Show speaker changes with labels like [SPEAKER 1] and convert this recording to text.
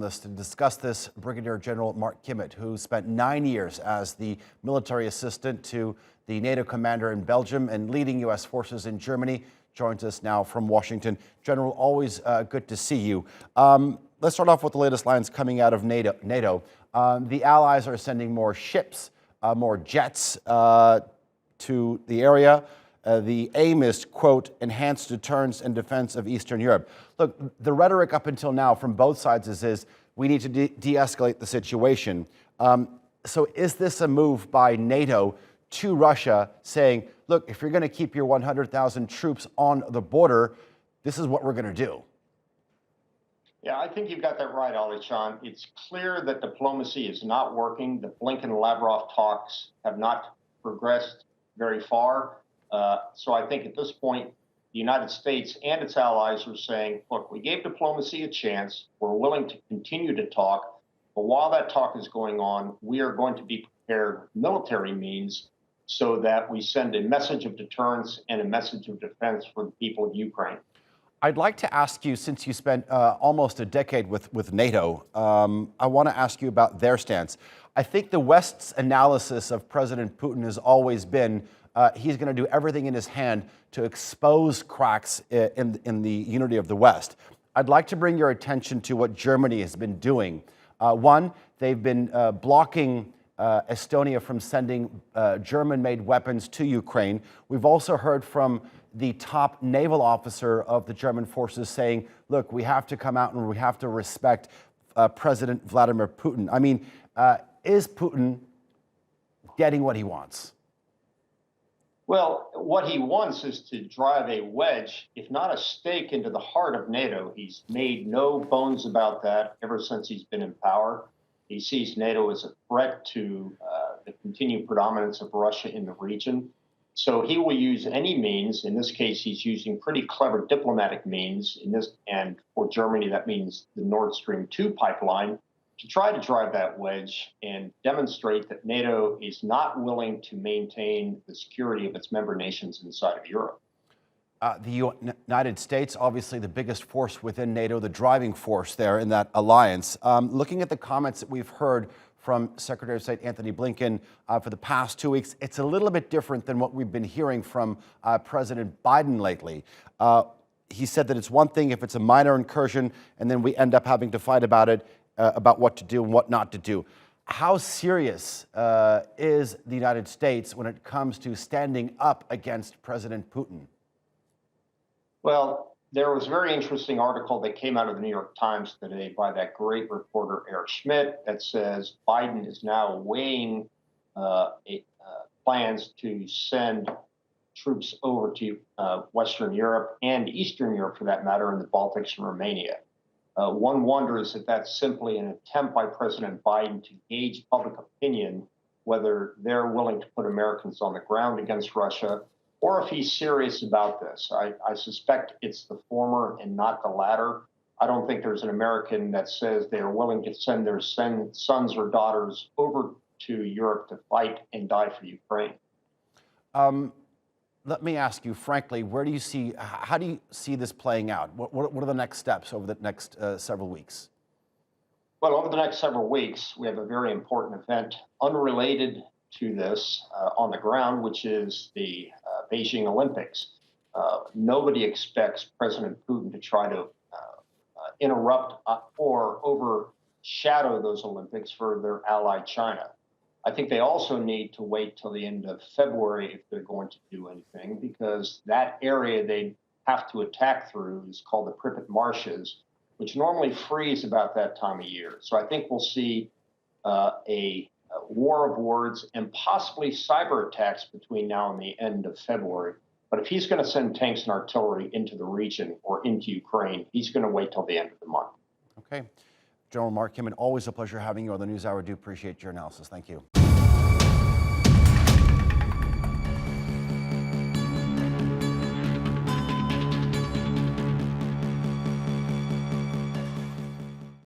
[SPEAKER 1] Us to discuss this, Brigadier General Mark Kimmitt, who spent 9 years as the military assistant to the NATO commander in Belgium and leading U.S. forces in Germany, joins us now from Washington. General, always good to see you. Let's start off with the latest lines coming out of NATO. The allies are sending more ships, more jets to the area. The aim is, quote, enhanced deterrence and defense of Eastern Europe. Look, the rhetoric up until now from both sides is we need to de-escalate the situation. So is this a move by NATO to Russia saying, look, if you're going to keep your 100,000 troops on the border, this is what we're going to do?
[SPEAKER 2] Yeah, I think you've got that right, Sean. It's clear that diplomacy is not working. The Blinken-Lavrov talks have not progressed very far. So I think at this point, the United States and its allies are saying, look, we gave diplomacy a chance. We're willing to continue to talk. But while that talk is going on, we are going to be prepared military means so that we send a message of deterrence and a message of defense for the people of Ukraine.
[SPEAKER 1] I'd like to ask you, since you spent almost a decade with NATO, I want to ask you about their stance. I think the West's analysis of President Putin has always been he's going to do everything in his hand to expose cracks in the unity of the West. I'd like to bring your attention to what Germany has been doing. One, they've been blocking Estonia from sending German-made weapons to Ukraine. We've also heard from the top naval officer of the German forces saying, look, we have to come out and we have to respect President Vladimir Putin. I mean, is Putin getting what he wants?
[SPEAKER 2] Well, what he wants is to drive a wedge, if not a stake, into the heart of NATO. He's made no bones about that ever since he's been in power. He sees NATO as a threat to the continued predominance of Russia in the region. So he will use any means. In this case, he's using pretty clever diplomatic means. And for Germany, that means the Nord Stream 2 pipeline, to try to drive that wedge and demonstrate that NATO is not willing to maintain the security of its member nations inside of Europe.
[SPEAKER 1] The United States, obviously the biggest force within NATO, the driving force there in that alliance. Looking at the comments that we've heard from Secretary of State Antony Blinken for the past 2 weeks, it's a little bit different than what we've been hearing from President Biden lately. He said that it's one thing if it's a minor incursion and then we end up having to fight about it, about what to do and what not to do. How serious is the United States when it comes to standing up against President Putin?
[SPEAKER 2] Well, there was a very interesting article that came out of the New York Times today by that great reporter, Eric Schmidt, that says Biden is now weighing plans to send troops over to Western Europe and Eastern Europe, for that matter, in the Baltics and Romania. One wonders if that's simply an attempt by President Biden to gauge public opinion, whether they're willing to put Americans on the ground against Russia, or if he's serious about this. I suspect it's the former and not the latter. I don't think there's an American that says they are willing to send their sons or daughters over to Europe to fight and die for Ukraine.
[SPEAKER 1] Let me ask you, frankly, how do you see this playing out? What are the next steps over the next several weeks?
[SPEAKER 2] Well, over the next several weeks, we have a very important event unrelated to this on the ground, which is the Beijing Olympics. Nobody expects President Putin to try to interrupt or overshadow those Olympics for their ally China. I think they also need to wait till the end of February if they're going to do anything, because that area they have to attack through is called the Pripyat Marshes, which normally freeze about that time of year. So I think we'll see a war of words and possibly cyber attacks between now and the end of February. But if he's going to send tanks and artillery into the region or into Ukraine, he's going to wait till the end of the month.
[SPEAKER 1] Okay. General Mark Kimmitt, always a pleasure having you on the NewsHour. I do appreciate your analysis. Thank you.